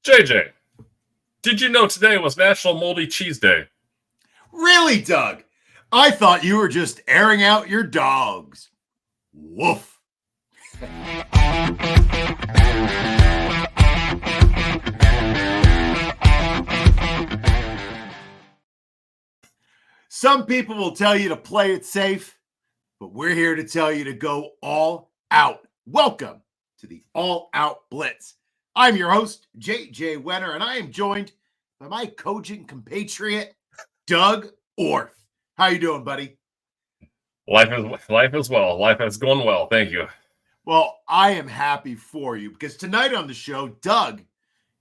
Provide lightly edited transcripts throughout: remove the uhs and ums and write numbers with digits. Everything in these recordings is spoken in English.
JJ, did you know today was National Moldy Cheese Day? Really, Doug? I thought you were just airing out your dogs. Woof. Some people will tell you to play it safe, but we're here to tell you to go all out. Welcome to the All Out Blitz. I'm your host, JJ Wenner, and I am joined by my coaching compatriot, Doug Orth. How you doing, buddy? Life is well. Life is going well. Thank you. Well, I am happy for you because tonight on the show, Doug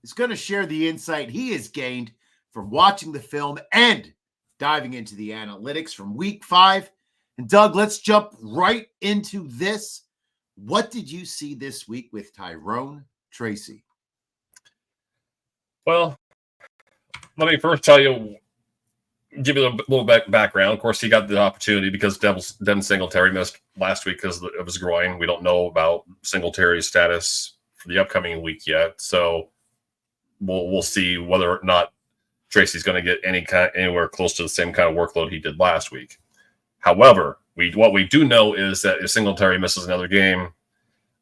is going to share the insight he has gained from watching the film and diving into the analytics from week 5. And Doug, let's jump right into this. What did you see this week with Tyrone, Tracy? Well, let me first give you a little background. Of course, he got the opportunity because Devin Singletary missed last week because of his groin. We don't know about Singletary's status for the upcoming week yet, so we'll see whether or not Tracy's going to get anywhere close to the same kind of workload he did last week. However, what we do know is that if Singletary misses another game,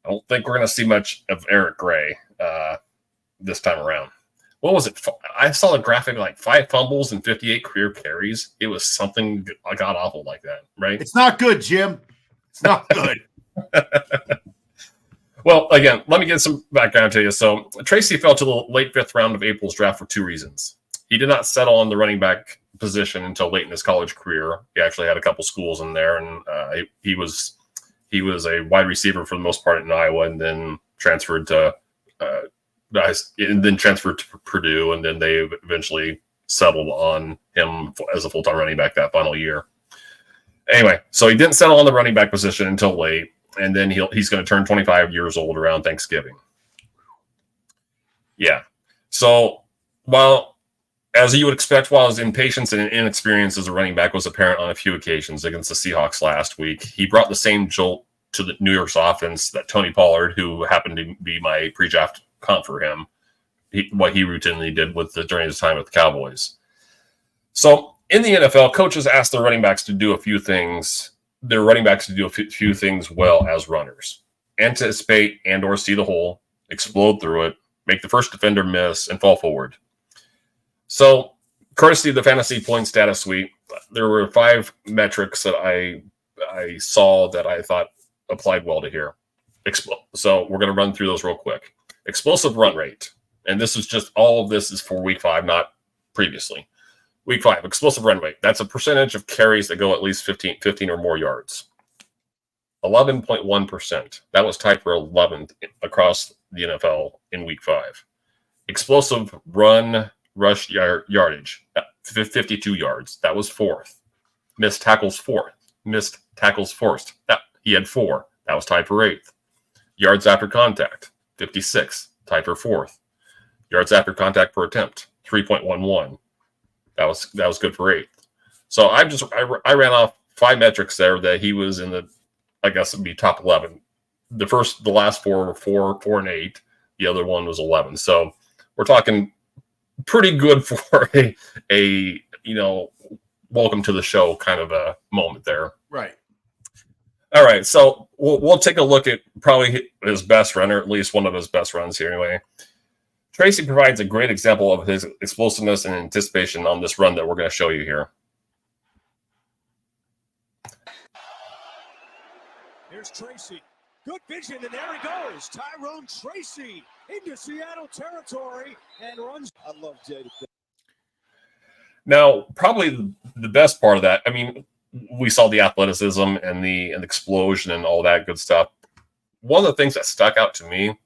I don't think we're going to see much of Eric Gray this time around. What was it? I saw a graphic like 5 fumbles and 58 career carries. It was something god awful like that, right? It's not good, Jim. It's not good. Well, again, let me get some background to you. So Tracy fell to the late 5th round of April's draft for 2 reasons. He did not settle on the running back position until late in his college career. He actually had a couple schools in there, and he was a wide receiver for the most part in Iowa, and then transferred to Purdue, and then they eventually settled on him as a full-time running back that final year. Anyway, so he didn't settle on the running back position until late, and then he's going to turn 25 years old around Thanksgiving. Yeah. So as you would expect, while his impatience and inexperience as a running back was apparent on a few occasions against the Seahawks last week, he brought the same jolt to the New York's offense that Tony Pollard, who happened to be my pre-draft comp for him, what he routinely did during his time with the Cowboys. So in the NFL, coaches ask their running backs to do a few things. Their running backs to do a few things well as runners: anticipate and or see the hole, explode through it, make the first defender miss, and fall forward. So, courtesy of the Fantasy Point Status Suite, there were 5 metrics that I saw that I thought applied well to here. So we're going to run through those real quick. Explosive run rate. And this is just, all of this is for week 5, not previously. Week 5, explosive run rate. That's a percentage of carries that go at least 15 or more yards. 11.1%. That was tied for 11th across the NFL in week 5. Explosive rush yardage, 52 yards. That was 4th. Missed tackles forced. He had 4. That was tied for 8th. Yards after contact, 56, tied for 4th. Yards after contact per attempt, 3.11. That was good for 8th. So I ran off 5 metrics there that he was in the, I guess it'd be top 11. The last 4 were 4 and 8. The other one was 11. So we're talking pretty good for a welcome to the show kind of a moment there. Right. All right, so we'll take a look at probably his best run, or at least one of his best runs here anyway. Tracy provides a great example of his explosiveness and anticipation on this run that we're going to show you here. Here's Tracy. Good vision, and there he goes. Tyrone Tracy into Seattle territory and runs. I love Jay. Now, probably the best part of that, I mean, we saw the athleticism and the explosion and all that good stuff. One of the things that stuck out to me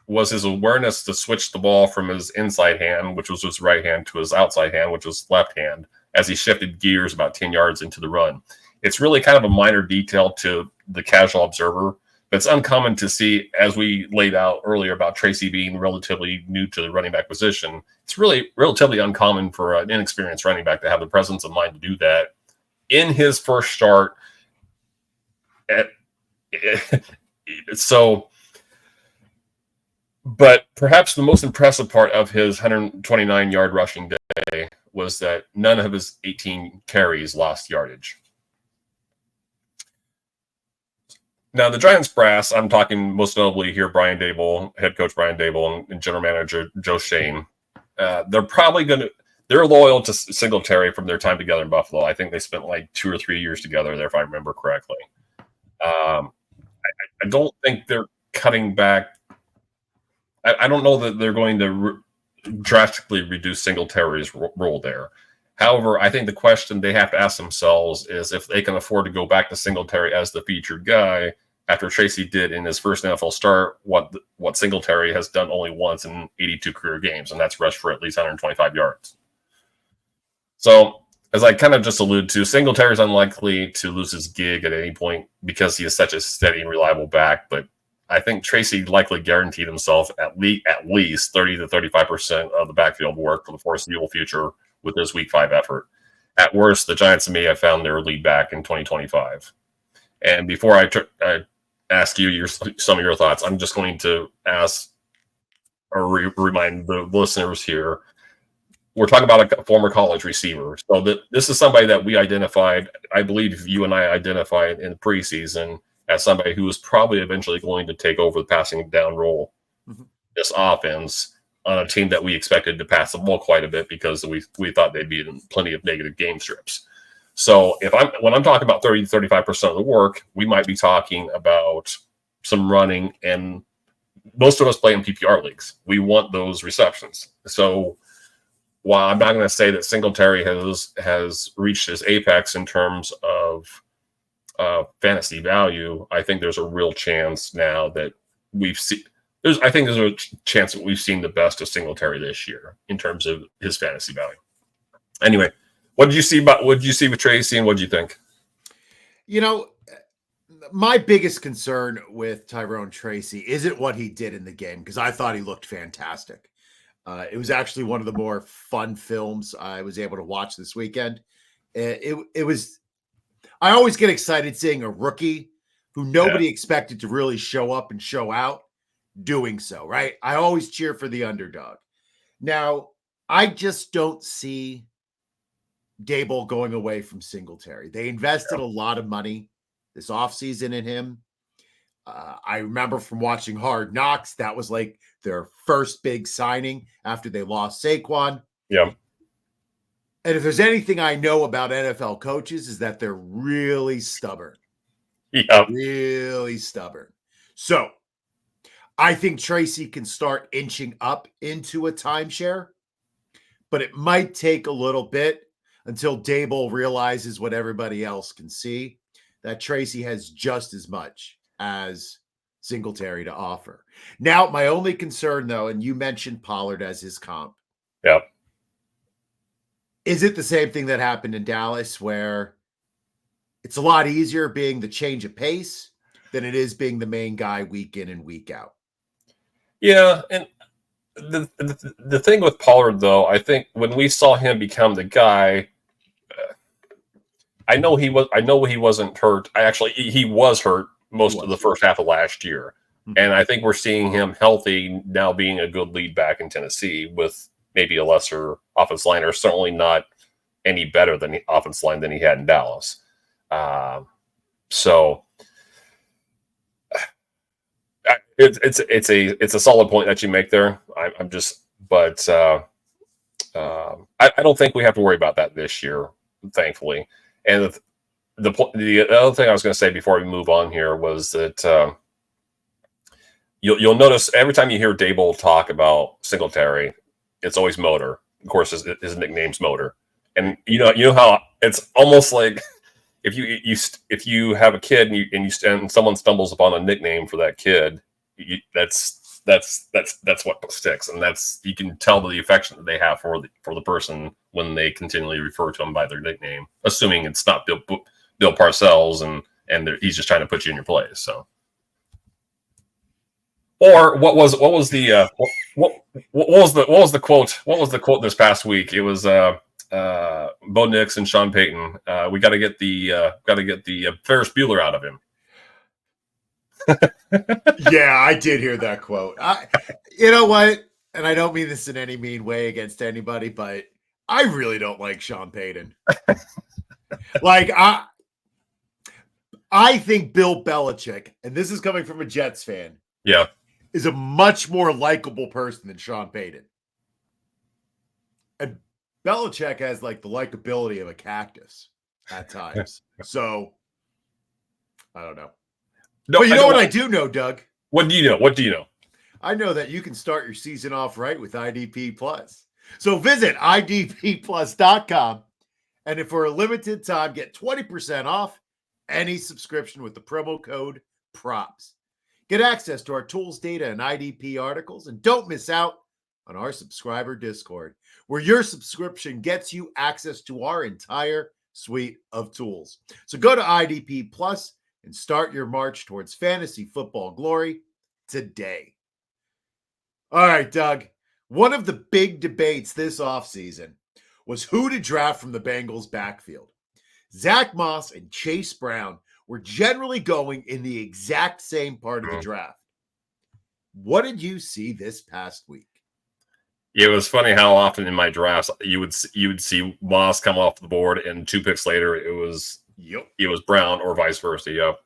was his awareness to switch the ball from his inside hand, which was his right hand, to his outside hand, which was left hand, as he shifted gears about 10 yards into the run. It's really kind of a minor detail to the casual observer, but it's uncommon to see, as we laid out earlier about Tracy being relatively new to the running back position. It's really relatively uncommon for an inexperienced running back to have the presence of mind to do that in his first start. So But perhaps the most impressive part of his 129-yard rushing day was that none of his 18 carries lost yardage. Now, the Giants brass, I'm talking most notably here, Brian Daboll, head coach Brian Daboll, and general manager Joe Shane. They're loyal to Singletary from their time together in Buffalo. I think they spent like 2 or 3 years together there, if I remember correctly. I don't think they're cutting back. I don't know that they're going to drastically reduce Singletary's role there. However, I think the question they have to ask themselves is if they can afford to go back to Singletary as the featured guy after Tracy did in his first NFL start what Singletary has done only once in 82 career games, and that's rushed for at least 125 yards. So, as I kind of just alluded to, Singletary is unlikely to lose his gig at any point because he is such a steady and reliable back, but I think Tracy likely guaranteed himself at least 30 to 35% of the backfield work for the foreseeable future with this Week 5 effort. At worst, the Giants may have found their lead back in 2025. And before I ask you some of your thoughts, I'm just going to ask or remind the listeners here, we're talking about a former college receiver. So this is somebody that we identified, I believe you and I identified in the preseason as somebody who was probably eventually going to take over the passing down role, this offense, on a team that we expected to pass the ball quite a bit because we thought they'd be in plenty of negative game strips. So when I'm talking about 30 to 35% of the work, we might be talking about some running, and most of us play in PPR leagues. We want those receptions. So while I'm not going to say that Singletary has reached his apex in terms of fantasy value, I think there's a real chance now that we've seen. I think there's a chance that we've seen the best of Singletary this year in terms of his fantasy value. Anyway, what did you see with Tracy, and what did you think? You know, my biggest concern with Tyrone Tracy isn't what he did in the game, because I thought he looked fantastic. It was actually one of the more fun films I was able to watch this weekend. It was. I always get excited seeing a rookie who nobody expected to really show up and show out doing so, right? I always cheer for the underdog. Now, I just don't see Daboll going away from Singletary. They invested a lot of money this offseason in him. I remember from watching Hard Knocks, that was like their first big signing after they lost Saquon. Yeah. And if there's anything I know about NFL coaches is that they're really stubborn. Yeah. Really stubborn. So I think Tracy can start inching up into a timeshare, but it might take a little bit until Daboll realizes what everybody else can see, that Tracy has just as much as Singletary to offer. Now, my only concern, though, and you mentioned Pollard as his comp. Yeah. Is it the same thing that happened in Dallas, where it's a lot easier being the change of pace than it is being the main guy week in and week out? Yeah, and the thing with Pollard, though, I think when we saw him become the guy, I know he wasn't hurt. He was hurt most of the first half of last year, and I think we're seeing him healthy now, being a good lead back in Tennessee with maybe a lesser offense line, or certainly not any better than the offense line than he had in Dallas. So it's a solid point that you make there. I don't think we have to worry about that this year, thankfully. And the other thing I was going to say before we move on here was that you'll notice every time you hear Daboll talk about Singletary, it's always Motor. Of course, his nickname's Motor, and you know how it's almost like if you have a kid and someone stumbles upon a nickname for that kid, that's what sticks, and you can tell the affection that they have for the person when they continually refer to him by their nickname, assuming it's not Bill Parcells and he's just trying to put you in your place. So. Or what was the quote? What was the quote this past week? It was Bo Nix and Sean Payton. We got to get the Ferris Bueller out of him. Yeah, I did hear that quote. You know what? And I don't mean this in any mean way against anybody, but I really don't like Sean Payton. Like, I think Bill Belichick, and this is coming from a Jets fan, Yeah. is a much more likable person than Sean Payton. And Belichick has like the likability of a cactus at times. So I don't know. No, But you know what I do know, Doug? What do you know? What do you know? I know that you can start your season off right with IDP Plus. So visit idpplus.com, and if for a limited time, get 20% off any subscription with the promo code PROPS. Get access to our tools, data, and IDP articles, and don't miss out on our subscriber Discord, where your subscription gets you access to our entire suite of tools. So go to IDP Plus and start your march towards fantasy football glory today. All right, Doug. One of the big debates this offseason was who to draft from the Bengals backfield. Zach Moss and Chase Brown were generally going in the exact same part of the draft. What did you see this past week? It was funny how often in my drafts you would see Moss come off the board, and 2 picks later it was Brown or vice versa. Yep.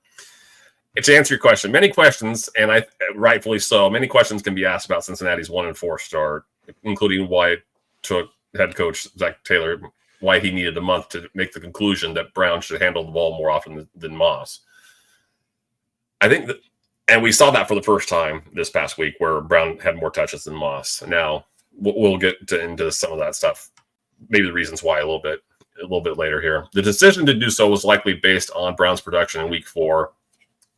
To answer your question, many questions, and rightfully so, many questions can be asked about Cincinnati's 1-4 start, including why it took head coach Zach Taylor, why he needed a month to make the conclusion that Brown should handle the ball more often than Moss. I think that, and we saw that for the first time this past week, where Brown had more touches than Moss. Now we'll get into some of that stuff, maybe the reasons why a little bit later here. The decision to do so was likely based on Brown's production in week 4.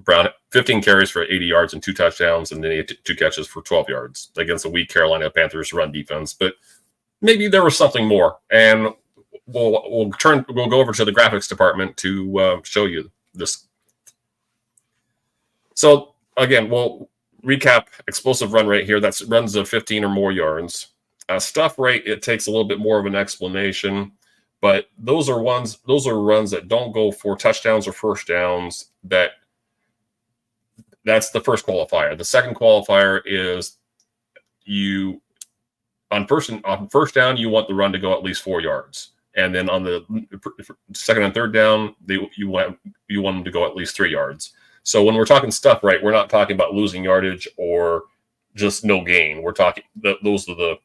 Brown 15 carries for 80 yards and 2 touchdowns, and then he had 2 catches for 12 yards against a weak Carolina Panthers run defense. But maybe there was something more, and we'll go over to the graphics department to show you this. So again, we'll recap explosive run rate here. That's runs of 15 or more yards. Stuff rate, it takes a little bit more of an explanation, but those are runs that don't go for touchdowns or first downs. That's the first qualifier. The second qualifier is on first down, you want the run to go at least 4 yards. And then on the second and third down, you want them to go at least 3 yards. So when we're talking stuff, right, we're not talking about losing yardage or just no gain. We're talking those are the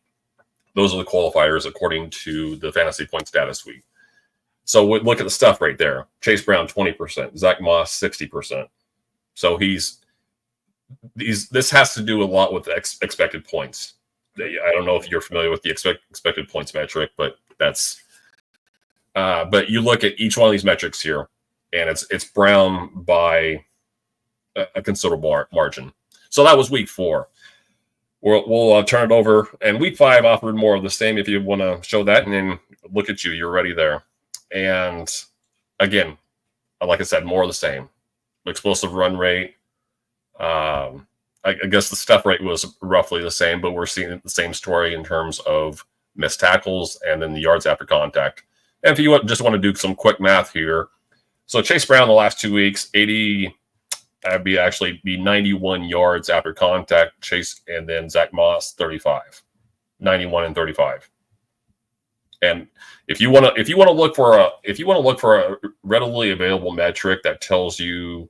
qualifiers according to the fantasy points data suite. So we look at the stuff right there. Chase Brown 20%, Zach Moss 60%. So this has to do a lot with expected points. I don't know if you're familiar with the expected points metric, but that's but you look at each one of these metrics here, and it's Brown by a considerable margin. So that was week 4. We'll turn it over, and week 5 offered more of the same. If you want to show that, and then look at you're ready there. And again, like I said, more of the same. Explosive run rate. I guess the stuff rate was roughly the same, but we're seeing the same story in terms of missed tackles and then the yards after contact. And if you just want to do some quick math here, so Chase Brown the last 2 weeks, 80, that'd be 91 yards after contact. Chase, and then Zach Moss 35, 91 and 35. And if you want to look for a readily available metric that tells you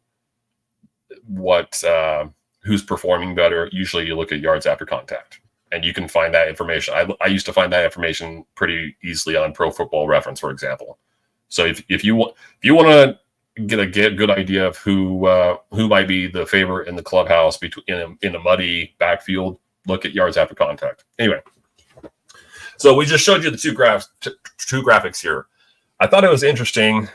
what who's performing better, usually you look at yards after contact, and you can find that information. I used to find that information pretty easily on Pro Football Reference, for example. So if you want to get a good idea of who might be the favorite in the clubhouse in a muddy backfield, look at yards after contact. Anyway, so we just showed you the two graphics here. I thought it was interesting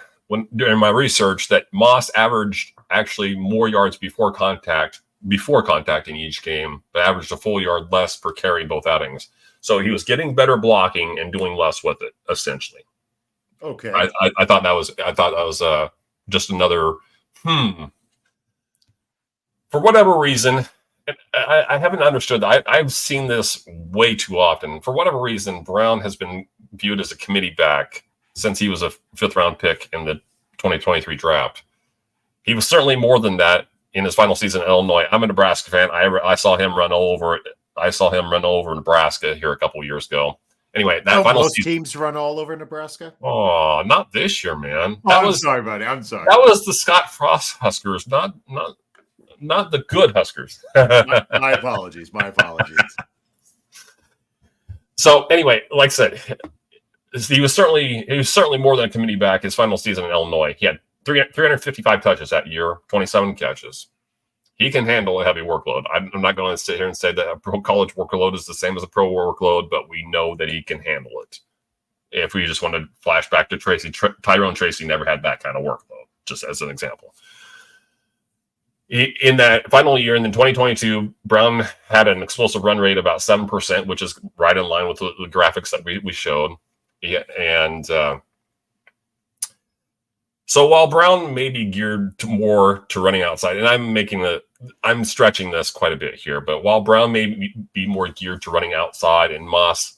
during my research that Moss averaged actually more yards before contacting each game, but averaged a full yard less per carry in both outings. So he was getting better blocking and doing less with it, essentially. Okay. I thought that was just another For whatever reason, I haven't understood that. I've seen this way too often. For whatever reason, Brown has been viewed as a committee back since he was a 5th round pick in the 2023 draft. He was certainly more than that in his final season in Illinois. I'm a Nebraska fan. I saw him run over. I saw him run over Nebraska here a couple of years ago. Anyway, that final most season, teams run all over Nebraska. Oh, not this year, man. I'm sorry, buddy. I'm sorry. That was the Scott Frost Huskers, not the good Huskers. my apologies. My apologies. So anyway, like I said, he was certainly more than a committee back his final season in Illinois. He had 355 touches that year, 27 catches. He can handle a heavy workload. I'm not going to sit here and say that a pro college workload is the same as a pro workload, but we know that he can handle it. If we just want to flash back to Tracy, Tyrone Tracy never had that kind of workload, just as an example. In that final year, in 2022, Brown had an explosive run rate about 7%, which is right in line with the graphics that we showed. So while Brown may be geared more to running outside, and I'm stretching this quite a bit here, but while Brown may be more geared to running outside and Moss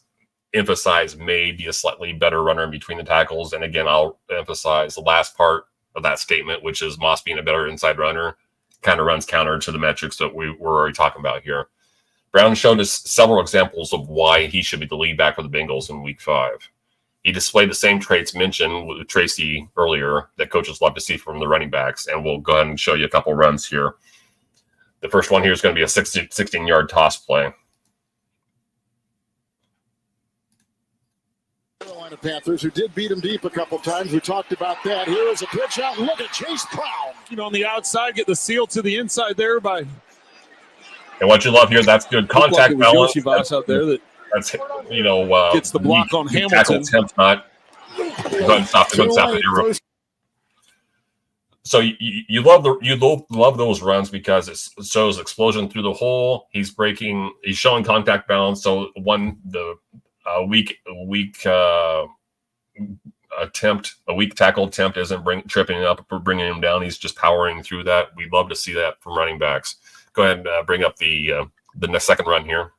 emphasize may be a slightly better runner in between the tackles, and again, I'll emphasize the last part of that statement, which is Moss being a better inside runner, kind of runs counter to the metrics that we were already talking about here. Brown showed us several examples of why he should be the lead back for the Bengals in Week 5. He displayed the same traits mentioned with Tracy earlier that coaches love to see from the running backs, and we'll go ahead and show you a couple runs here. The first one here is going to be a 16-yard toss play. Carolina Panthers, who did beat them deep a couple times. We talked about that. Here is a pitch out. Look at Chase Brown. On the outside, get the seal to the inside there by. And what you love here, that's good contact balance. That's out there that. That's gets the block on Hamilton. So you love those runs because it shows explosion through the hole. He's showing contact balance. So a weak tackle attempt isn't tripping him up or bringing him down. He's just powering through that. We love to see that from running backs. Go ahead and bring up the second run here.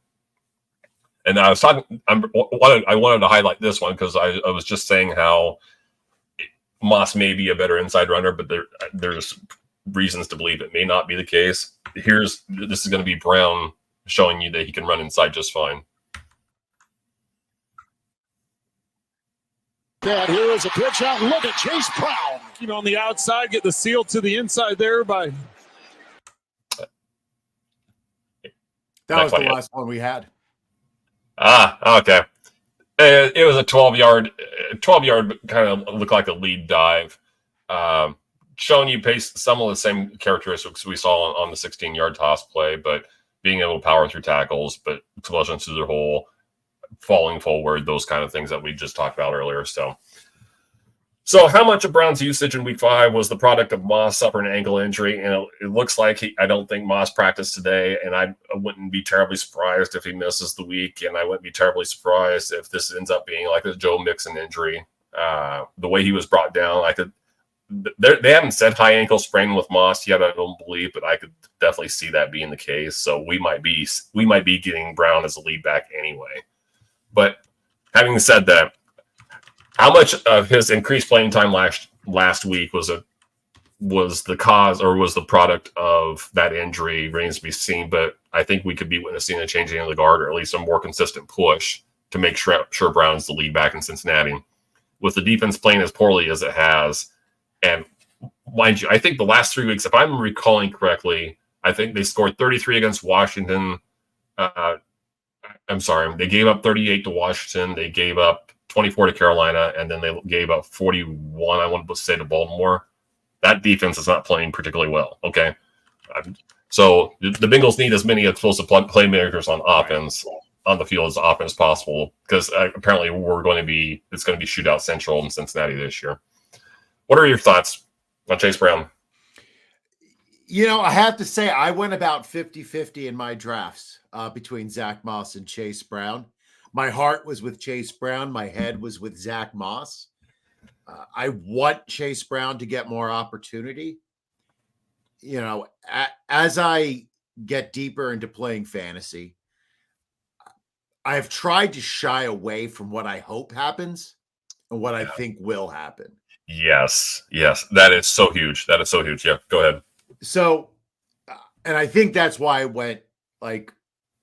And I was talking. I wanted to highlight this one because I was just saying how Moss may be a better inside runner, but there's reasons to believe it may not be the case. This is going to be Brown showing you that he can run inside just fine. Here is a pitch out. Look at Chase Brown. On the outside, get the seal to the inside there by. That was the last one we had. Okay. It was a 12-yard kind of looked like a lead dive, showing you some of the same characteristics we saw on the 16-yard toss play, but being able to power through tackles, but explosion through the hole, falling forward, those kind of things that we just talked about earlier. So how much of Brown's usage in Week 5 was the product of Moss suffering an ankle injury? And it looks like I don't think Moss practiced today, and I wouldn't be terribly surprised if he misses the week, and I wouldn't be terribly surprised if this ends up being like a Joe Mixon injury. The way he was brought down, they haven't said high ankle sprain with Moss yet, I don't believe, but I could definitely see that being the case. So we might be getting Brown as a lead back anyway. But having said that, how much of his increased playing time last week was the cause or was the product of that injury remains to be seen. But I think we could be witnessing a changing of the guard, or at least a more consistent push to make sure Brown's the lead back in Cincinnati. With the defense playing as poorly as it has, and mind you, I think the last 3 weeks, if I'm recalling correctly, I think they scored 33 against Washington. I'm sorry, they gave up 38 to Washington. They gave up 24 to Carolina, and then they gave up 41, I want to say, to Baltimore. That defense is not playing particularly well, okay? So the Bengals need as many explosive playmakers on offense on the field as often as possible, because apparently it's going to be shootout central in Cincinnati this year. What are your thoughts on Chase Brown? I have to say I went about 50-50 in my drafts between Zach Moss and Chase Brown. My heart was with Chase Brown. My head was with Zach Moss. I want Chase Brown to get more opportunity. As I get deeper into playing fantasy, I have tried to shy away from what I hope happens and what I think will happen. Yes. That is so huge. Yeah, go ahead. So And I think that's why I went like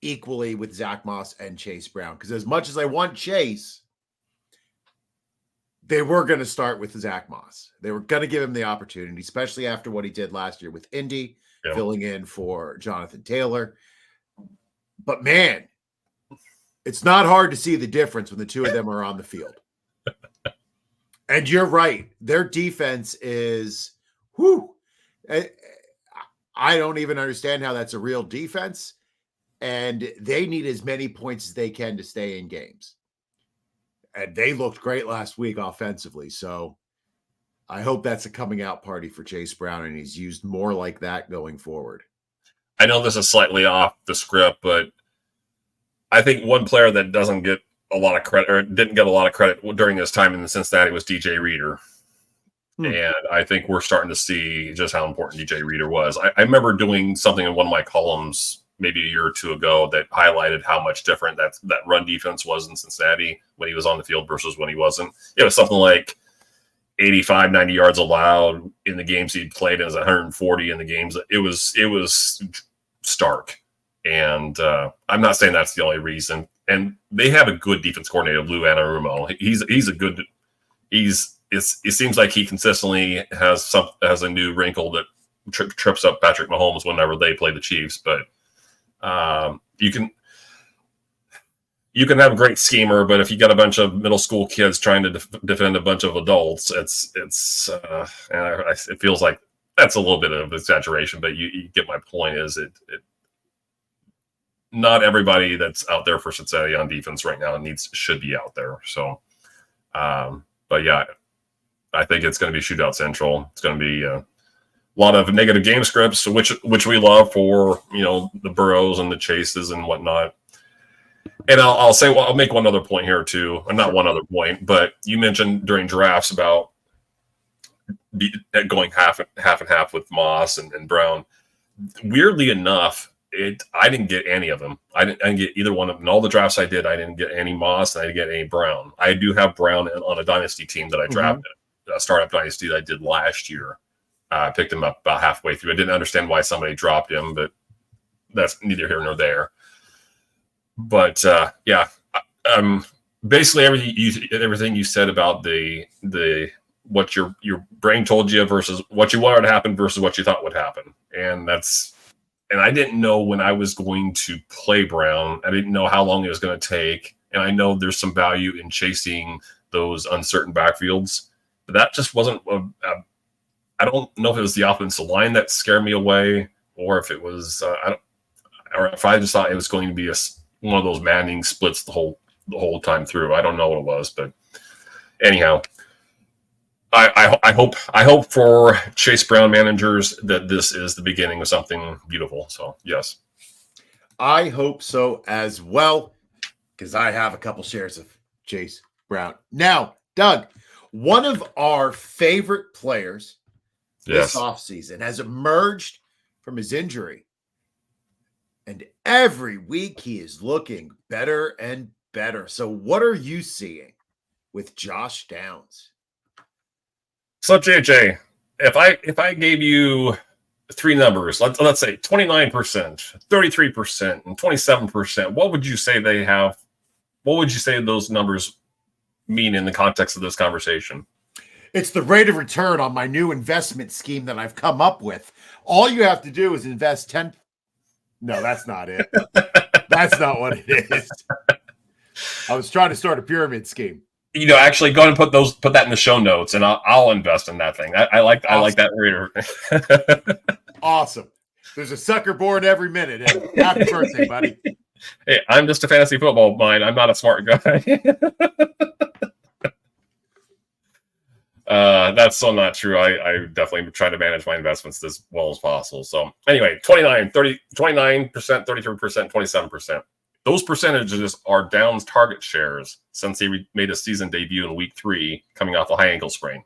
equally with Zach Moss and Chase Brown. Because as much as I want Chase, they were going to start with Zach Moss. They were going to give him the opportunity, especially after what he did last year with Indy, filling in for Jonathan Taylor. But man, it's not hard to see the difference when the two of them are on the field. And you're right. Their defense is, I don't even understand how that's a real defense. And they need as many points as they can to stay in games. And they looked great last week offensively. So I hope that's a coming out party for Chase Brown, and he's used more like that going forward. I know this is slightly off the script, but I think one player that doesn't get a lot of credit, or didn't get a lot of credit during his time in Cincinnati, was DJ Reader. And I think we're starting to see just how important DJ Reader was. I remember doing something in one of my columns maybe a year or two ago that highlighted how much different that run defense was in Cincinnati when he was on the field versus when he wasn't. It was something like 85, 90 yards allowed in the games he played. It was 140 in the games. It was stark. And I'm not saying that's the only reason. And they have a good defense coordinator, Lou Anarumo. It seems like he consistently has a new wrinkle that trips up Patrick Mahomes whenever they play the Chiefs. But you can have a great schemer, but if you got a bunch of middle school kids trying to defend a bunch of adults, it feels like that's a little bit of exaggeration. But you get my point. Is it not everybody that's out there for Cincinnati on defense right now should be out there. So, but yeah, I think it's going to be shootout central. It's going to be a lot of negative game scripts, which we love for, the Burrows and the Chases and whatnot. And I'll make one other point here too, or not one other point, but you mentioned during drafts about going half and half with Moss and Brown. Weirdly enough, I didn't get any of them. I didn't get either one of them. In all the drafts I did, I didn't get any Moss and I didn't get any Brown. I do have Brown on a Dynasty team that I drafted, a startup Dynasty that I did last year. I picked him up about halfway through. I didn't understand why somebody dropped him, but that's neither here nor there. But basically everything you said about the what your brain told you versus what you wanted to happen versus what you thought would happen, and I didn't know when I was going to play Brown. I didn't know how long it was going to take, and I know there's some value in chasing those uncertain backfields, but that just wasn't. I don't know if it was the offensive line that scared me away, or if it was, or if I just thought it was going to be one of those maddening splits the whole time through. I don't know what it was, but anyhow, I hope for Chase Brown managers that this is the beginning of something beautiful. So yes, I hope so as well, because I have a couple shares of Chase Brown. Now, Doug, one of our favorite players this offseason has emerged from his injury, and every week he is looking better and better. So what are you seeing with Josh Downs? So JJ, if I gave you three numbers, let's say 29%, 33%, and 27%, what would you say they have? What would you say those numbers mean in the context of this conversation? It's the rate of return on my new investment scheme that I've come up with. All you have to do is invest 10. No, that's not it. That's not what it is. I was trying to start a pyramid scheme. Actually go and put that in the show notes, and I'll invest in that thing. I like that rate. Awesome. There's a sucker born every minute. Happy birthday, buddy. Hey, I'm just a fantasy football mind. I'm not a smart guy. That's so not true. I definitely try to manage my investments as well as possible. So anyway, 29%, 33%, 27%. Those percentages are Downs' target shares since he made a season debut in week 3, coming off a high ankle sprain.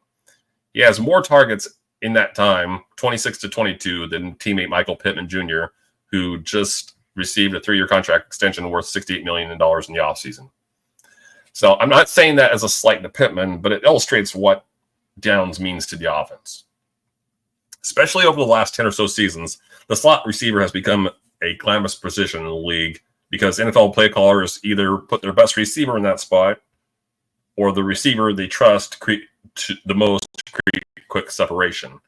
He has more targets in that time, 26 to 22, than teammate Michael Pittman Jr., who just received a 3-year contract extension worth $68 million in the offseason. So I'm not saying that as a slight to Pittman, but it illustrates what Downs means to the offense. Especially over the last 10 or so seasons, The slot receiver has become a glamorous position in the league because NFL play callers either put their best receiver in that spot or the receiver they trust to create quick separation.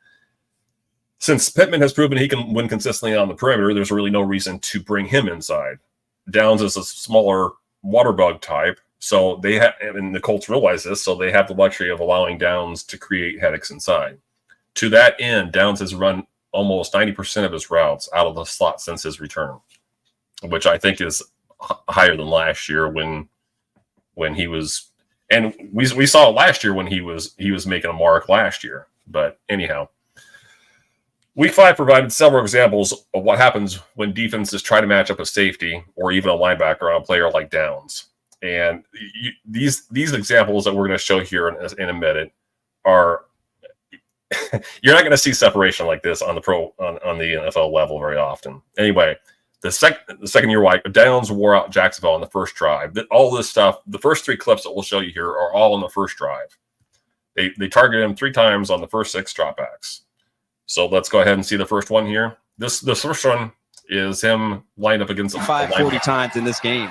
Since Pittman has proven he can win consistently on the perimeter, there's really no reason to bring him inside. Downs is a smaller water bug type, so they have, and the Colts realize this, so they have the luxury of allowing Downs to create headaches inside. To that end, Downs has run almost 90% of his routes out of the slot since his return, which I think is higher than last year when he was, and we saw it last year when he was making a mark last year. But anyhow, Week 5 provided several examples of what happens when defenses try to match up a safety or even a linebacker on a player like Downs. And these examples that we're going to show here in a minute are you're not going to see separation like this on the NFL level very often. Anyway, the second year Downs wore out Jacksonville on the first drive. All this stuff, the first 3 clips that we'll show you here are all on the first drive. They targeted him 3 times on the first 6 dropbacks. So let's go ahead and see the first one here. This first one is him lined up against 40 times in this game.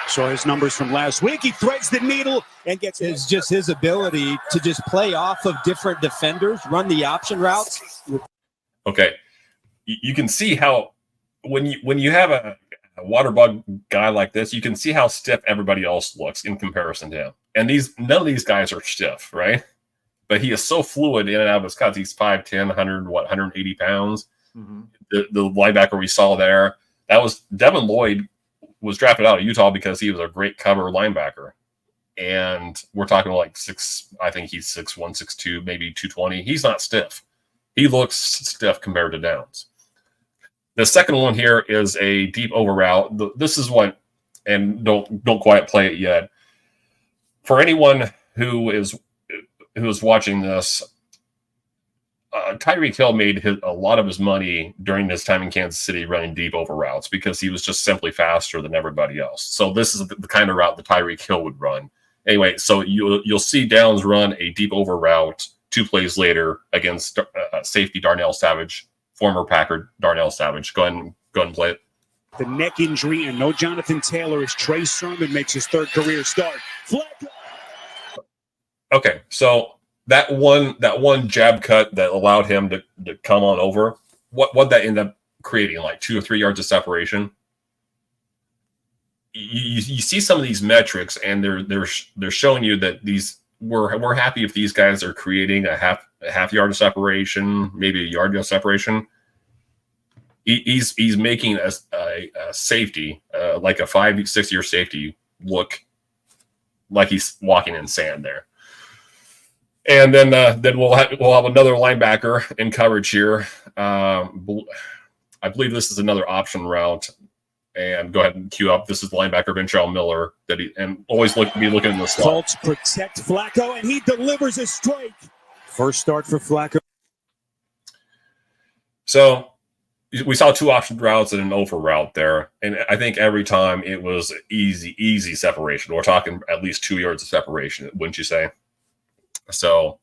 So his numbers from last week, he threads the needle and gets. It's just his ability to just play off of different defenders, run the option routes. Okay, you can see how when you have a water bug guy like this, you can see how stiff everybody else looks in comparison to him. And none of these guys are stiff, right? But he is so fluid in and out of his cuts. He's 5'10", 180 pounds. Mm-hmm. The linebacker we saw there, that was Devin Lloyd, was drafted out of Utah because he was a great cover linebacker. And we're talking like I think he's 6'1", 6'2", maybe 220. He's not stiff. He looks stiff compared to Downs. The second one here is a deep over route. This is what, and don't quite play it yet. For anyone who is watching this, Tyreek Hill made a lot of his money during his time in Kansas City running deep over routes because he was just simply faster than everybody else. So this is the kind of route that Tyreek Hill would run. Anyway, so you'll see Downs run a deep over route 2 plays later against safety Darnell Savage, former Packer Darnell Savage. Go ahead and play it. The neck injury and no Jonathan Taylor as Trey Sermon makes his 3rd career start. Flacco. Okay, so that one jab cut that allowed him to come on over, what that ended up creating, like 2 or 3 yards of separation. You see some of these metrics, and they're showing you that we're happy if these guys are creating a half yard of separation, maybe a yard of separation. He's making a safety, like a 5-6 year safety, look like he's walking in sand there. And then we'll have another linebacker in coverage here. I believe this is another option route. And go ahead and cue up. This is linebacker Ventrell Miller and always be looking in the slot. Colts protect Flacco, and he delivers a strike. First start for Flacco. So we saw 2 option routes and an over route there, and I think every time it was easy separation. We're talking at least 2 yards of separation, wouldn't you say? So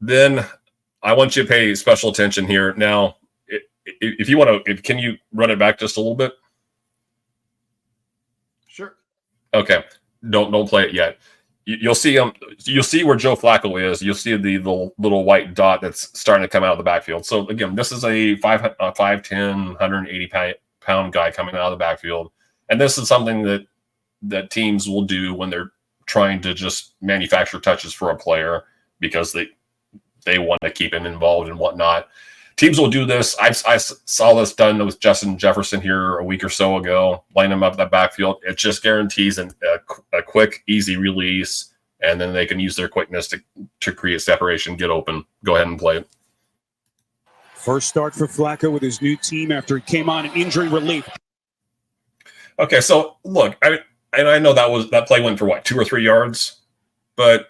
then I want you to pay special attention here. Now, if you want to, can you run it back just a little bit? Sure. Okay. Don't play it yet. You'll see You'll see where Joe Flacco is. You'll see the little white dot that's starting to come out of the backfield. So again, this is a 5'10", 180 pound guy coming out of the backfield, and this is something that teams will do when they're trying to just manufacture touches for a player because they want to keep him involved and whatnot. Teams will do this. I saw this done with Justin Jefferson here a week or so ago, line him up that backfield. It just guarantees a quick, easy release, and then they can use their quickness to create separation, get open. Go ahead and play it. First start for Flacco with his new team after he came on in injury relief. Okay, so look, I know that play went for what, 2 or 3 yards, but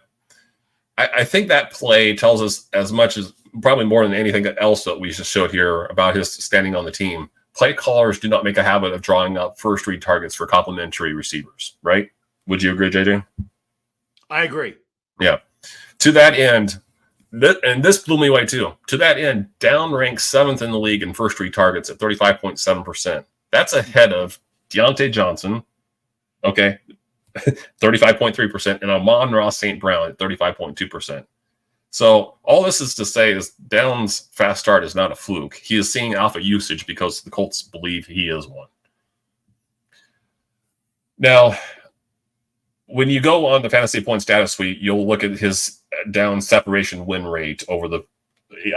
I think that play tells us as much as probably more than anything else that we just showed here about his standing on the team. Play callers do not make a habit of drawing up first read targets for complementary receivers, right? Would you agree, JJ? I agree. Yeah. To that end, this blew me away too. To that end, Down ranks 7th in the league in first read targets at 35.7%. That's ahead of Deontay Johnson, okay, 35.3%, and Amon-Ra St. Brown at 35.2%. So all this is to say is Down's fast start is not a fluke. He is seeing alpha usage because the Colts believe he is one. Now, when you go on the fantasy points data suite, you'll look at his Down separation win rate over the,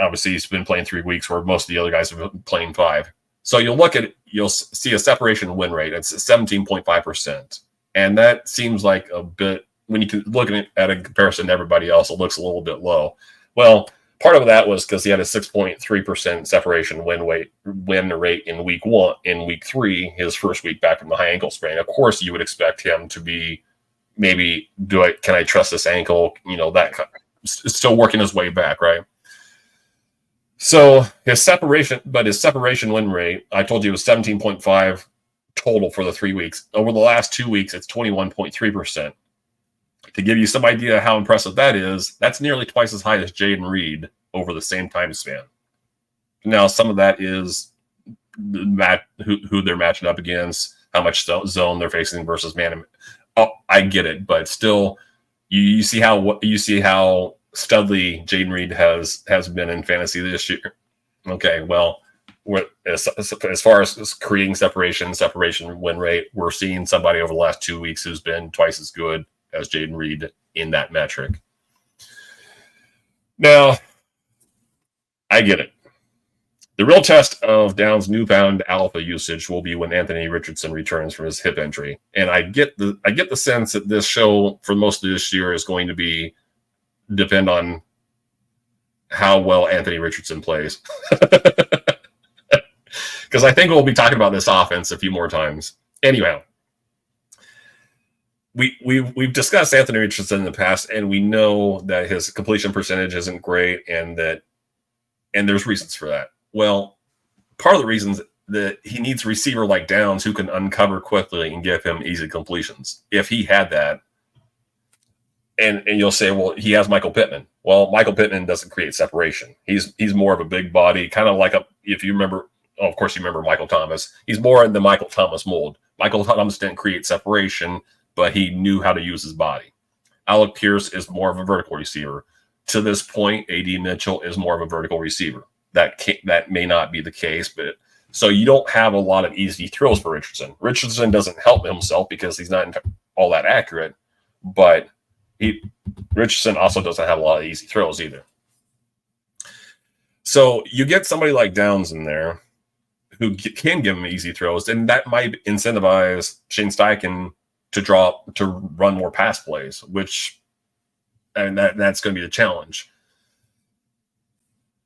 obviously he's been playing 3 weeks where most of the other guys have been playing 5. So you'll look at it, you'll see a separation win rate. It's 17.5%. And that seems like a bit, when you can look at a comparison to everybody else, it looks a little bit low. Well, part of that was because he had a 6.3% separation win rate in week 1. In week 3, his first week back from the high ankle sprain. Of course, you would expect him to be maybe, can I trust this ankle? That still working his way back, right? So his separation win rate, I told you, was 17.5 total for the 3 weeks. Over the last 2 weeks, it's 21.3%. To give you some idea how impressive that is, that's nearly twice as high as Jayden Reed over the same time span. Now, some of that is who they're matching up against, how much zone they're facing versus man. Oh, I get it, but still, you see how studly Jayden Reed has been in fantasy this year. Okay, well, as far as creating separation win rate, we're seeing somebody over the last 2 weeks who's been twice as good as Jayden Reed in that metric. Now, I get it. The real test of Down's newfound alpha usage will be when Anthony Richardson returns from his hip injury. And I get the sense that this show for most of this year is going to depend on how well Anthony Richardson plays. Because I think we'll be talking about this offense a few more times. Anyhow, we've discussed Anthony Richardson in the past, and we know that his completion percentage isn't great, and there's reasons for that. Well, part of the reasons that he needs a receiver like Downs who can uncover quickly and give him easy completions. If he had that, and you'll say, well, he has Michael Pittman. Well, Michael Pittman doesn't create separation. He's more of a big body, kind of like if you remember, of course you remember Michael Thomas. He's more in the Michael Thomas mold. Michael Thomas didn't create separation, but he knew how to use his body. Alec Pierce is more of a vertical receiver. To this point, A.D. Mitchell is more of a vertical receiver. That may not be the case, but so you don't have a lot of easy throws for Richardson. Richardson doesn't help himself because he's not all that accurate, but Richardson also doesn't have a lot of easy throws either. So you get somebody like Downs in there who can give him easy throws, and that might incentivize Shane Steichen to run more pass plays, that's going to be the challenge.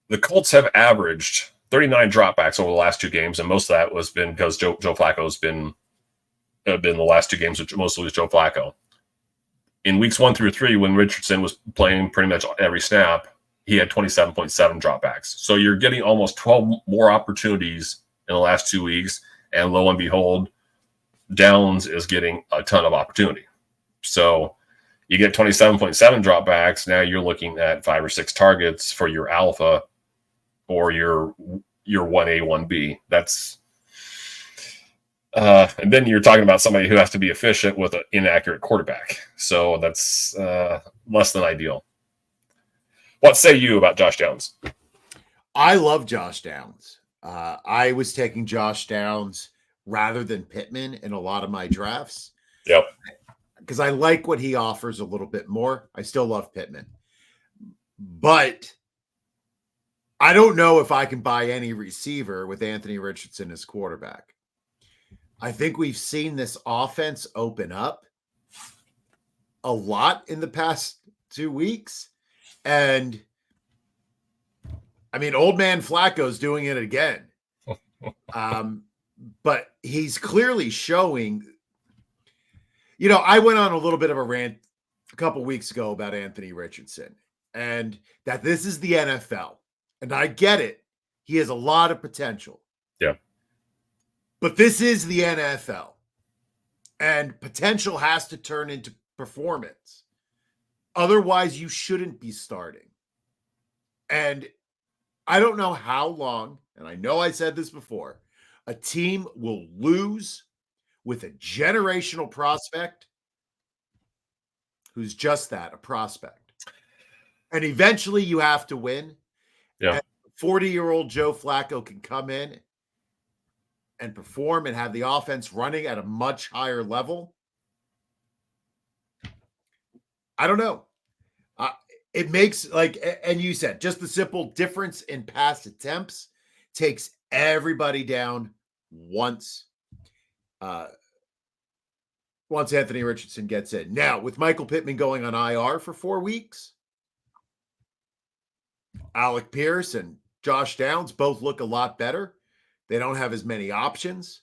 The Colts have averaged 39 dropbacks over the last 2 games, and most of that was been because Joe Flacco's been the last 2 games, which mostly was Joe Flacco. In weeks 1 through 3, when Richardson was playing pretty much every snap, he had 27.7 dropbacks. So you're getting almost 12 more opportunities in the last 2 weeks, and lo and behold, Downs is getting a ton of opportunity. So you get 27.7 dropbacks. Now you're looking at 5 or 6 targets for your alpha or your 1A, 1B. That's and then you're talking about somebody who has to be efficient with an inaccurate quarterback. So that's less than ideal. What say you about Josh Downs? I love Josh Downs. I was taking Josh Downs rather than Pittman in a lot of my drafts. Yep. Because I like what he offers a little bit more. I still love Pittman. But I don't know if I can buy any receiver with Anthony Richardson as quarterback. I think we've seen this offense open up a lot in the past 2 weeks. And I mean, old man Flacco's doing it again. But he's clearly showing, I went on a little bit of a rant a couple weeks ago about Anthony Richardson and that this is the NFL. And I get it. He has a lot of potential. Yeah. But this is the NFL. And potential has to turn into performance. Otherwise, you shouldn't be starting. And I don't know how long, and I know I said this before, a team will lose with a generational prospect who's just that, a prospect. And eventually you have to win. Yeah. 40-year-old Joe Flacco can come in and perform and have the offense running at a much higher level. I don't know. It makes, like, and you said, just the simple difference in pass attempts takes everybody down once Anthony Richardson gets in. Now, with Michael Pittman going on IR for 4 weeks, Alec Pierce and Josh Downs both look a lot better. They don't have as many options,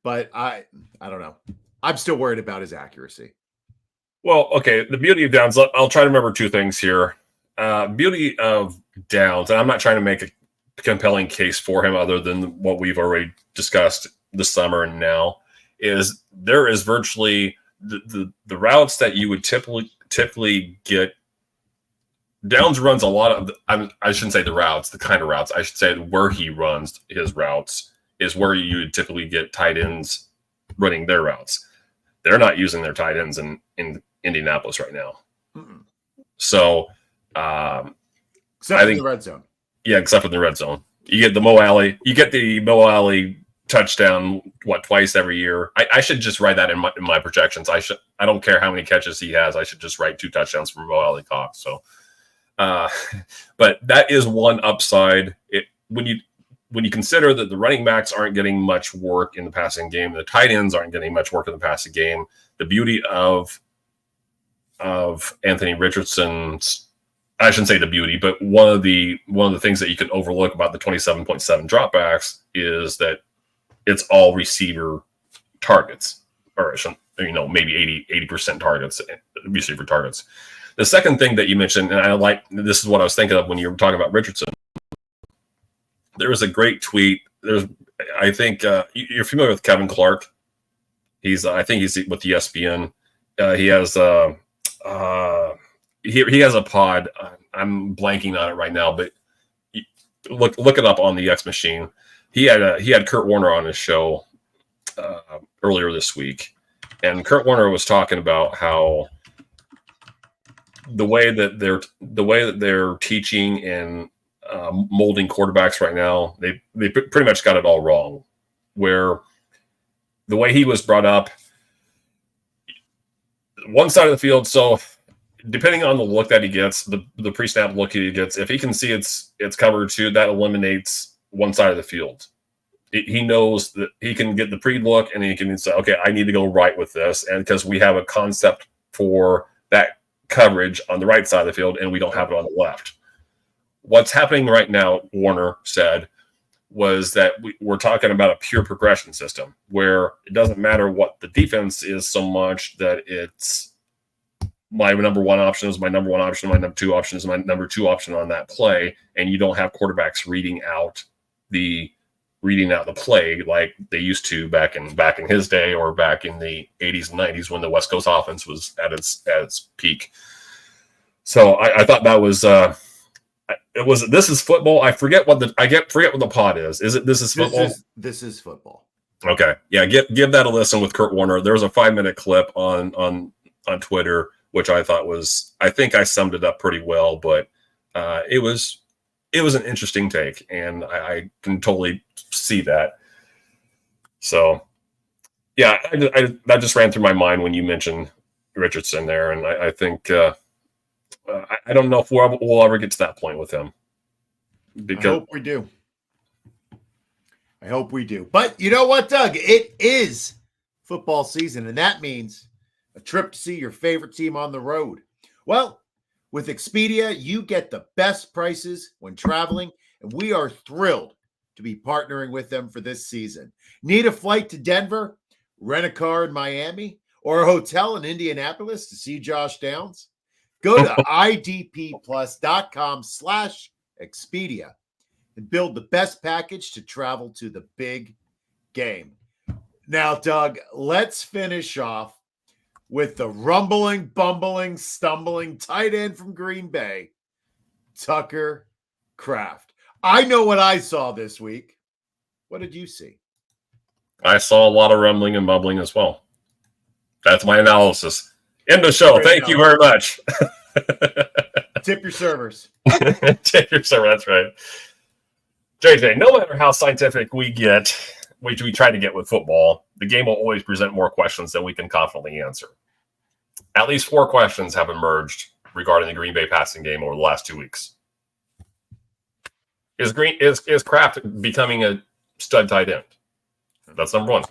but I don't know. I'm still worried about his accuracy. Well, okay. The beauty of Downs, I'll try to remember two things here. Beauty of Downs, and I'm not trying to make a compelling case for him other than what we've already discussed this summer and now, is there is virtually the routes that you would typically get. Downs runs a lot of, I shouldn't say the routes, the kind of routes. I should say where he runs his routes is where you would typically get tight ends running their routes. They're not using their tight ends in Indianapolis right now. Mm-mm. So, except in the red zone. Yeah, except for the red zone. You get the Mo Alley touchdown, twice every year. I should just write that in my projections. I don't care how many catches he has. I should just write 2 touchdowns from Mo Alley Cox. So, but that is one upside. When you consider that the running backs aren't getting much work in the passing game, the tight ends aren't getting much work in the passing game. The beauty of Anthony Richardson's, I shouldn't say the beauty, but one of the things that you can overlook about the 27.7 dropbacks is that it's all receiver targets, or maybe 80% targets, receiver targets. The second thing that you mentioned, and this is what I was thinking of when you were talking about Richardson. There was a great tweet. I think you're familiar with Kevin Clark. I think he's with ESPN. He has he has a pod. I'm blanking on it right now, but look it up on the X machine. He had Kurt Warner on his show earlier this week, and Kurt Warner was talking about how the way that they're teaching and molding quarterbacks right now, they pretty much got it all wrong. Where the way he was brought up, one side of the field, so depending on the look that he gets, the pre-snap look he gets, if he can see it's covered too, that eliminates one side of the field. He knows that he can get the pre-look and he can say, okay, I need to go right with this, and because we have a concept for that coverage on the right side of the field and we don't have it on the left. What's happening right now, Warner said, was that we're talking about a pure progression system where it doesn't matter what the defense is so much that it's my number one option is my number one option, my number two option is my number two option on that play, and you don't have quarterbacks reading out the play like they used to back in his day or back in the 80s and 90s when the West Coast offense was at its peak. So I thought that was This Is Football. I forget what the pod is. Is it This Is Football? This is football. Okay. Yeah, give that a listen with Kurt Warner. There was a 5-minute clip on Twitter, which I thought I think I summed it up pretty well, but it was an interesting take, and I can totally see that. So, yeah, that just ran through my mind when you mentioned Richardson there, and I think I don't know if we'll ever get to that point with him. Because I hope we do. But you know what, Doug? It is football season, and that means a trip to see your favorite team on the road. Well, with Expedia, you get the best prices when traveling, and we are thrilled to be partnering with them for this season. Need a flight to Denver, rent a car in Miami, or a hotel in Indianapolis to see Josh Downs? Go to idpplus.com/Expedia and build the best package to travel to the big game. Now, Doug, let's finish off with the rumbling, bumbling, stumbling tight end from Green Bay, Tucker Kraft. I know what I saw this week. What did you see? I saw a lot of rumbling and bubbling as well. That's my analysis. End of show. Thank you very much. Tip your servers. Tip your server. That's right. JJ, no matter how scientific we get, which we try to get with football, the game will always present more questions than we can confidently answer. At least 4 questions have emerged regarding the Green Bay passing game over the last 2 weeks. Is Kraft becoming a stud tight end? That's number 1.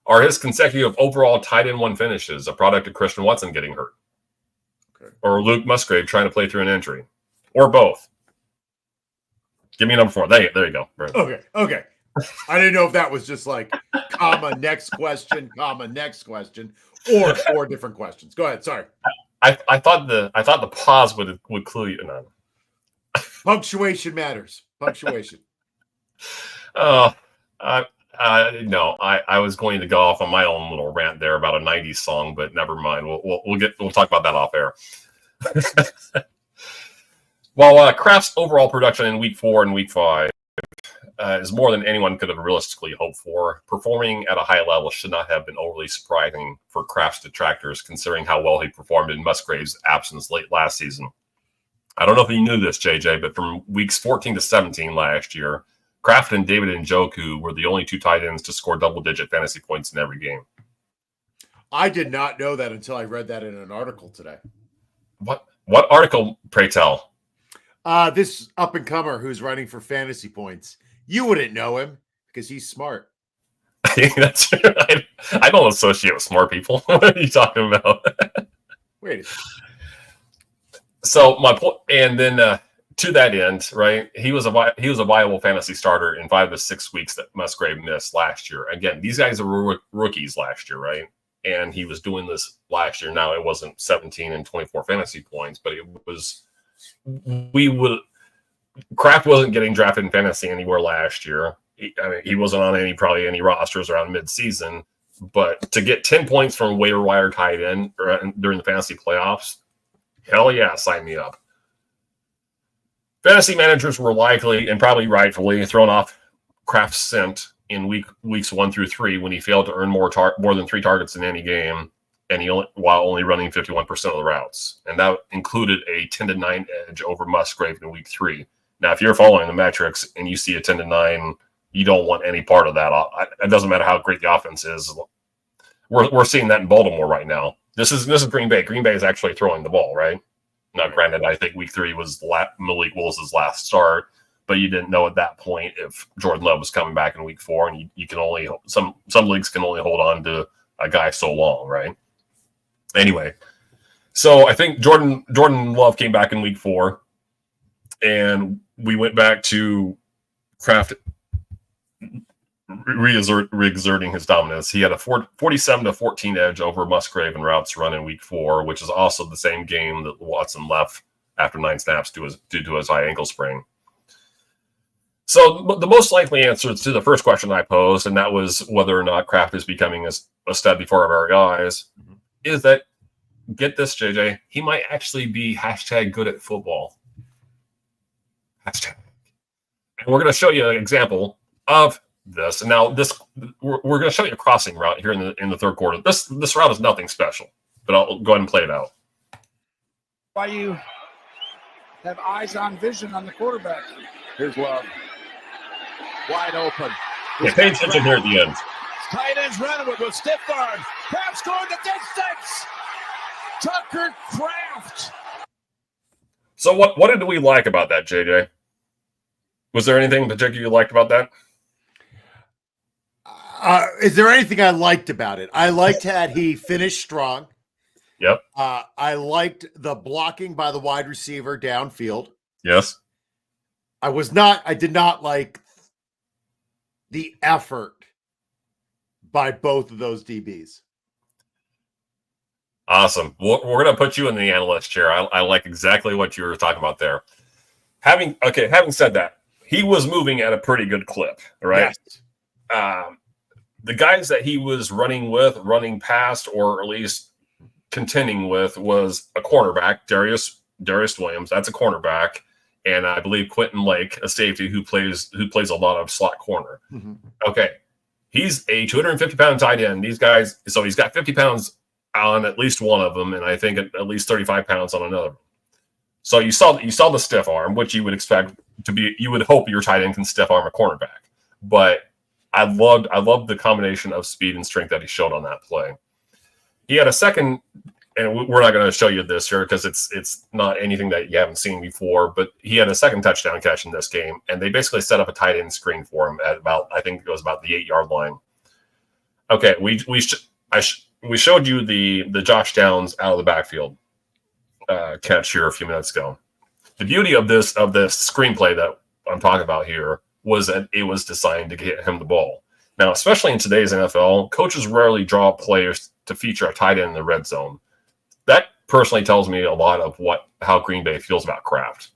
Are his consecutive overall tight end 1 finishes a product of Christian Watson getting hurt? Okay. Or Luke Musgrave trying to play through an injury? Or both? Give me number 4. There you go. Okay. I didn't know if that was just like comma next question, or 4 different questions. Go ahead. Sorry. I thought the pause would clue you. No. Punctuation matters. Punctuation. No, I was going to go off on my own little rant there about a '90s song, but never mind. We'll talk about that off air. While Kraft's overall production in Week 4 and Week 5 is more than anyone could have realistically hoped for, performing at a high level should not have been overly surprising for Kraft's detractors, considering how well he performed in Musgrave's absence late last season. I don't know if you knew this, JJ, but from weeks 14 to 17 last year, Kraft and David Njoku were the only 2 tight ends to score double-digit fantasy points in every game. I did not know that until I read that in an article today. What article, pray tell? This up-and-comer who's running for fantasy points. You wouldn't know him because he's smart. That's I don't associate with smart people. What are you talking about? Wait. So my point, and then to that end, right? He was a viable fantasy starter in 5 to 6 weeks that Musgrave missed last year. Again, these guys were rookies last year, right? And he was doing this last year. Now it wasn't 17 and 24 fantasy points, but it was. Kraft wasn't getting drafted in fantasy anywhere last year. He wasn't on probably any rosters around mid-season. But to get 10 points from waiver wire tight end during the fantasy playoffs, hell yeah, sign me up. Fantasy managers were likely and probably rightfully thrown off Kraft's scent in weeks 1 through 3 when he failed to earn more than 3 targets in any game, and while only running 51% of the routes. And that included a 10-9 edge over Musgrave in week 3. Now, if you're following the metrics and you see a 10-9, you don't want any part of that. It doesn't matter how great the offense is. We're seeing that in Baltimore right now. This is Green Bay. Green Bay is actually throwing the ball, right? Now, granted, I think week 3 was Malik Willis' last start, but you didn't know at that point if Jordan Love was coming back in week 4, and you can only some leagues can only hold on to a guy so long, right? Anyway, so I think Jordan Love came back in week 4, and we went back to Kraft re-exerting his dominance. He had a 47-14 edge over Musgrave and routes run in week 4, which is also the same game that Watson left after 9 snaps due to his high ankle sprain. So the most likely answer to the first question I posed, and that was whether or not Kraft is becoming a stud before our very eyes, is that, get this, JJ, he might actually be #good at football. Hashtag. And we're going to show you an example of this. And now we're going to show you a crossing route here in the third quarter. This route is nothing special, but I'll go ahead and play it out. Why you have eyes on vision on the quarterback. Here's Love. Wide open. Yeah, pay attention here at the end. Tight ends running with stiff arm. Kraft's going the distance. Tucker Kraft. So what did we like about that, JJ? Was there anything in particular you liked about that? Is there anything I liked about it? I liked that he finished strong. Yep. I liked the blocking by the wide receiver downfield. Yes. I did not like the effort by both of those DBs. Awesome. We're going to put you in the analyst chair. I like exactly what you were talking about there. Having said that, he was moving at a pretty good clip, right? Yes. The guys that he was running past, or at least contending with, was a cornerback, Darius Williams. That's a cornerback. and I believe Quentin Lake, a safety who plays a lot of slot corner. Mm-hmm. Okay, he's a 250-pound tight end. These guys, so he's got 50 pounds on at least one of them, and I think at least 35 pounds on another. So you saw the stiff arm, which you would expect to be. You would hope your tight end can stiff arm a cornerback, but I loved the combination of speed and strength that he showed on that play. He had a second, and we're not going to show you this here because it's not anything that you haven't seen before, but he had a second touchdown catch in this game, and they basically set up a tight end screen for him at about, I think it was about the 8-yard line. Okay, we showed you the Josh Downs out of the backfield catch here a few minutes ago. The beauty of this screenplay that I'm talking about here was that it was designed to get him the ball. Now, especially in today's NFL, coaches rarely draw players to feature a tight end in the red zone. That personally tells me a lot of how Green Bay feels about Kraft.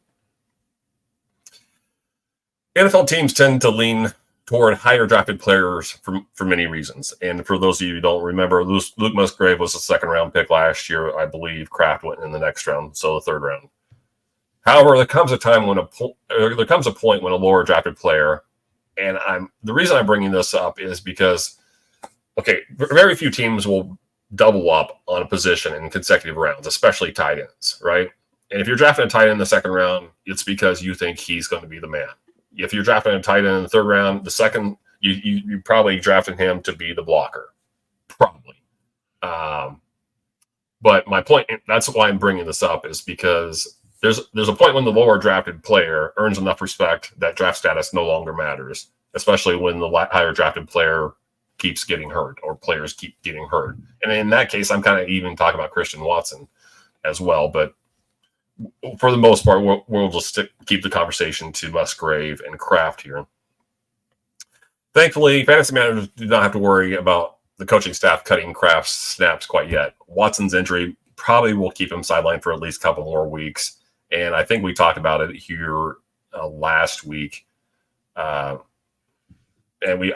NFL teams tend to lean toward higher drafted players for many reasons. And for those of you who don't remember, Luke Musgrave was a second-round pick last year. I believe Kraft went in the next round, so the third round. However, there comes a point when a lower drafted player, and the reason I'm bringing this up is because, okay, very few teams will double up on a position in consecutive rounds, especially tight ends, right? And if you're drafting a tight end in the second round, it's because you think he's going to be the man. If you're drafting a tight end in the third round, the second, you probably drafted him to be the blocker, probably. But my point, that's why I'm bringing this up, is because there's a point when the lower drafted player earns enough respect that draft status no longer matters, especially when the higher drafted player keeps getting hurt or players keep getting hurt. And in that case, I'm kind of even talking about Christian Watson as well. But for the most part, we'll just keep the conversation to Musgrave and Kraft here. Thankfully, fantasy managers do not have to worry about the coaching staff cutting Kraft's snaps quite yet. Watson's injury probably will keep him sidelined for at least a couple more weeks. And I think we talked about it here last week. I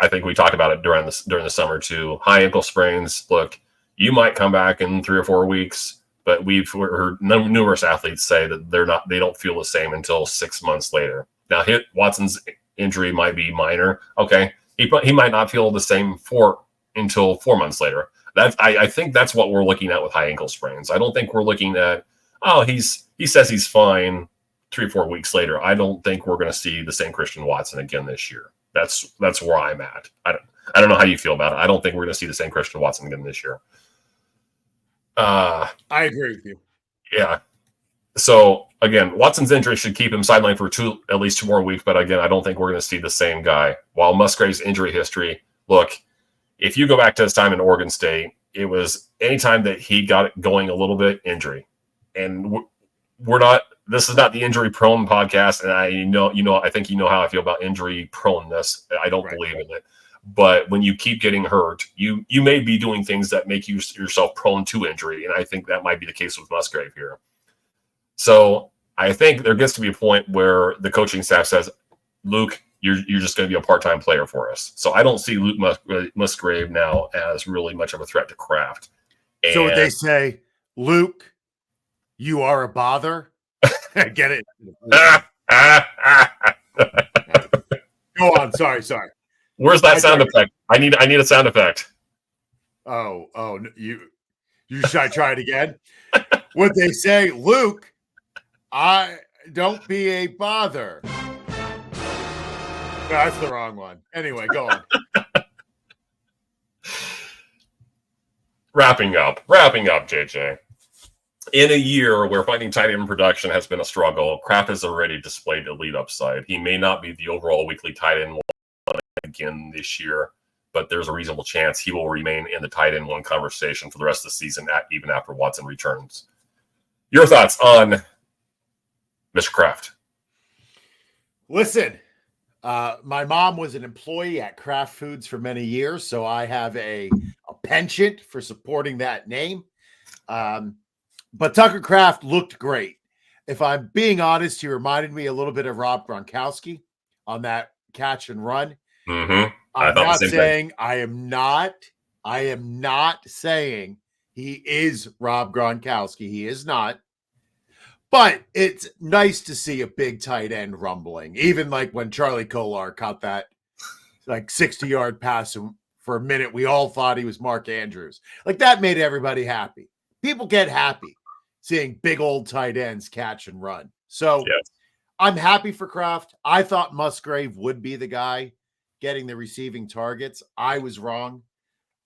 think we talked about it during the summer too. High ankle sprains. Look, you might come back in 3 or 4 weeks, but we've heard numerous athletes say that they don't feel the same until 6 months later. Now, Watson's injury might be minor. Okay, he might not feel the same until 4 months later. I think that's what we're looking at with high ankle sprains. I don't think we're looking at, he says he's fine 3 or 4 weeks later. I don't think we're going to see the same Christian Watson again this year. That's where I'm at. I don't know how you feel about it. I don't think we're going to see the same Christian Watson again this year. I agree with you. Yeah. So again, Watson's injury should keep him sidelined for at least 2 more weeks. But again, I don't think we're going to see the same guy. While Musgrave's injury history, look, if you go back to his time in Oregon State, it was anytime that he got it going a little bit, injury. And this is not the injury prone podcast. And I think you know how I feel about injury proneness. I don't believe in it. But when you keep getting hurt, you may be doing things that make yourself prone to injury. And I think that might be the case with Musgrave here. So I think there gets to be a point where the coaching staff says, Luke, you're just going to be a part-time player for us. So I don't see Luke Musgrave now as really much of a threat to Kraft. So would they say, Luke, you are a bother? Get it? Go on. Sorry. Where's that sound effect? I need a sound effect. Oh, you should I try it again? Would they say, Luke, don't be a bother? No, that's the wrong one. Anyway, go on. Wrapping up, JJ. In a year where finding tight end production has been a struggle, Kraft has already displayed elite upside. He may not be the overall weekly tight end one again this year, but there's a reasonable chance he will remain in the tight end one conversation for the rest of the season, even after Watson returns. Your thoughts on Mr. Kraft? Listen, my mom was an employee at Kraft Foods for many years, so I have a penchant for supporting that name. But Tucker Kraft looked great. If I'm being honest, he reminded me a little bit of Rob Gronkowski on that catch and run. Mm-hmm. I am not saying he is Rob Gronkowski. He is not. But it's nice to see a big tight end rumbling, even like when Charlie Kolar caught that like 60-yard pass for a minute. We all thought he was Mark Andrews. Like that made everybody happy. People get happy seeing big old tight ends catch and run. So I'm happy for Kraft. I thought Musgrave would be the guy getting the receiving targets. I was wrong.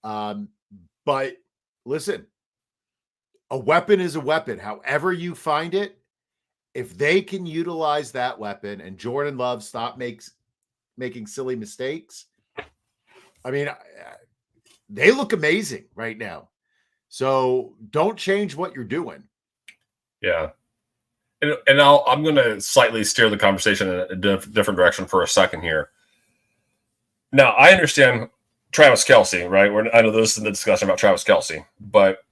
But listen, a weapon is a weapon. However you find it, if they can utilize that weapon and Jordan Love stop making silly mistakes, I mean, they look amazing right now. So don't change what you're doing. Yeah. And I'm going to slightly steer the conversation in a different direction for a second here. Now, I understand Travis Kelce, right? I know this is the discussion about Travis Kelce, but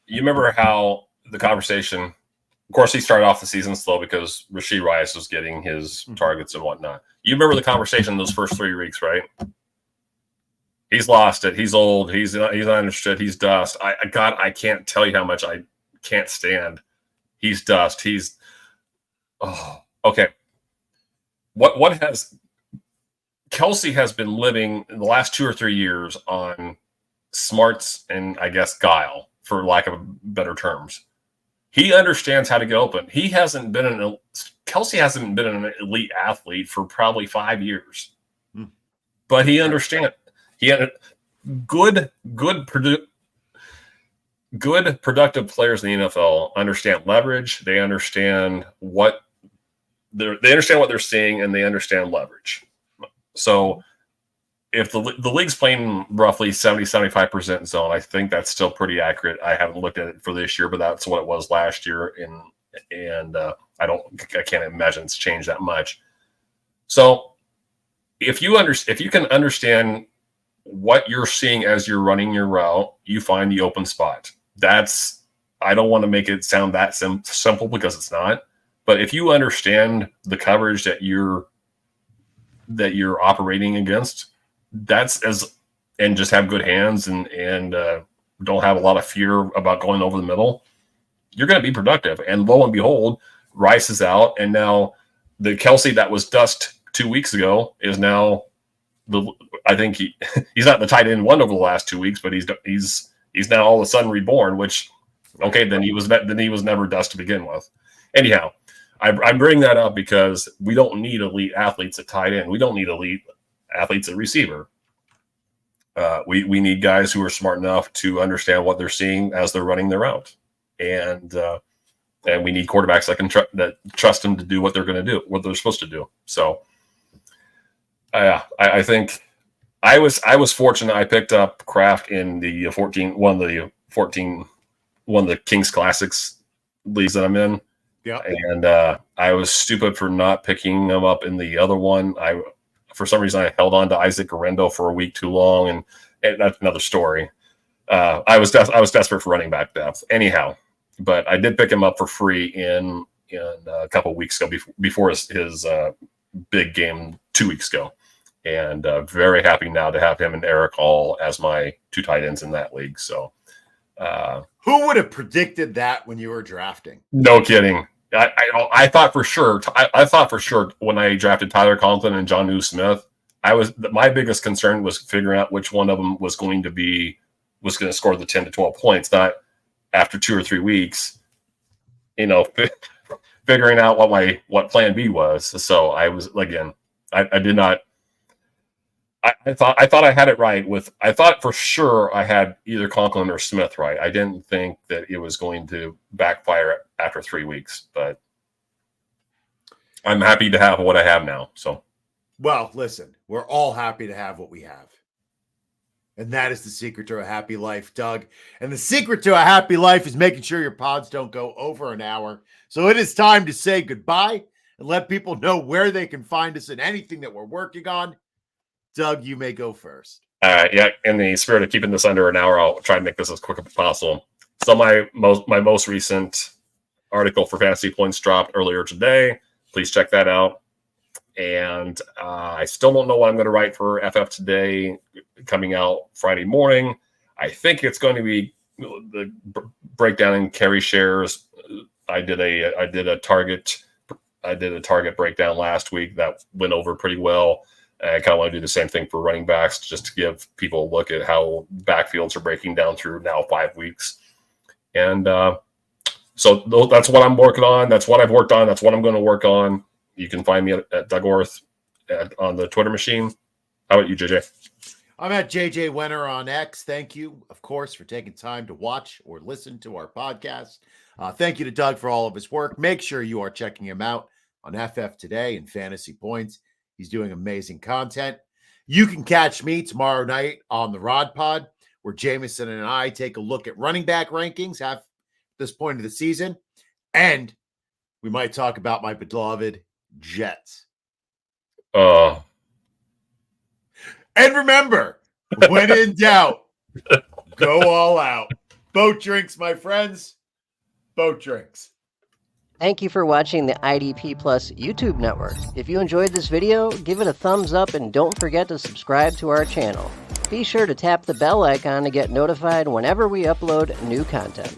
you remember how the conversation, of course, he started off the season slow because Rashee Rice was getting his targets and whatnot. You remember the conversation those first 3 weeks, right? He's lost it. He's old. He's not understood. He's dust. I can't tell you how much I can't stand. He's dust. Okay. What has Kelce has been living in the last 2 or 3 years on smarts and I guess guile, for lack of better terms. He understands how to get open. Kelce hasn't been an elite athlete for probably 5 years, but he understands. He had good productive players in the NFL understand leverage. They understand what they're seeing, and they understand leverage. So if the league's playing roughly 70-75% zone, I think that's still pretty accurate. I haven't looked at it for this year, but that's what it was last year, and I can't imagine it's changed that much. So if you can understand what you're seeing as you're running your route, you find the open spot. I don't want to make it sound that simple because it's not. But if you understand the coverage that you're operating against, and just have good hands and don't have a lot of fear about going over the middle, you're going to be productive. And lo and behold, Rice is out, and now the Kelce that was dust 2 weeks ago is now I think he's not the tight end one over the last 2 weeks, but he's now all of a sudden reborn. Which, okay, then he was never dust to begin with. Anyhow, I bring that up because we don't need elite athletes at tight end. We don't need elite athletes at receiver. We need guys who are smart enough to understand what they're seeing as they're running their route, and we need quarterbacks that trust them to do what they're going to do, what they're supposed to do. So. I think I was fortunate. I picked up Kraft in one of the Kings Classics leagues that I'm in. Yeah, and I was stupid for not picking him up in the other one. For some reason I held on to Isaac Guerrero for a week too long, and that's another story. I was desperate for running back depth. Anyhow, but I did pick him up for free in a couple of weeks ago before his big game 2 weeks ago. And very happy now to have him and Eric all as my 2 tight ends in that league. So, who would have predicted that when you were drafting? No kidding. I thought for sure. I thought for sure when I drafted Tyler Conklin and Jonnu Smith, my biggest concern was figuring out which one of them was going to score the 10 to 12 points. Not after 2 or 3 weeks, figuring out what plan B was. So I was again. I did not. I thought I had it right I thought for sure I had either Conklin or Smith right. I didn't think that it was going to backfire after 3 weeks, but I'm happy to have what I have now. So, well, listen, we're all happy to have what we have. And that is the secret to a happy life, Doug. And the secret to a happy life is making sure your pods don't go over an hour. So it is time to say goodbye and let people know where they can find us and anything that we're working on. Doug, you may go first. Yeah, in the spirit of keeping this under an hour, I'll try and make this as quick as possible. So my most recent article for Fantasy Points dropped earlier today. Please check that out. And I still don't know what I'm going to write for FF today, coming out Friday morning. I think it's going to be the breakdown in carry shares I did a target breakdown last week that went over pretty well. And I kind of want to do the same thing for running backs, just to give people a look at how backfields are breaking down through now 5 weeks. And so that's what I'm working on. That's what I've worked on. That's what I'm going to work on. You can find me at Doug Orth on the Twitter machine. How about you, JJ? I'm at JJ Wenner on X. Thank you, of course, for taking time to watch or listen to our podcast. Thank you to Doug for all of his work. Make sure you are checking him out on FF Today and Fantasy Points. He's doing amazing content. You can catch me tomorrow night on the Rod Pod, where Jameson and I take a look at running back rankings at this point of the season. And we might talk about my beloved Jets. And remember, when in doubt, go all out. Boat drinks, my friends. Boat drinks. Thank you for watching the IDP Plus YouTube network. If you enjoyed this video, give it a thumbs up and don't forget to subscribe to our channel. Be sure to tap the bell icon to get notified whenever we upload new content.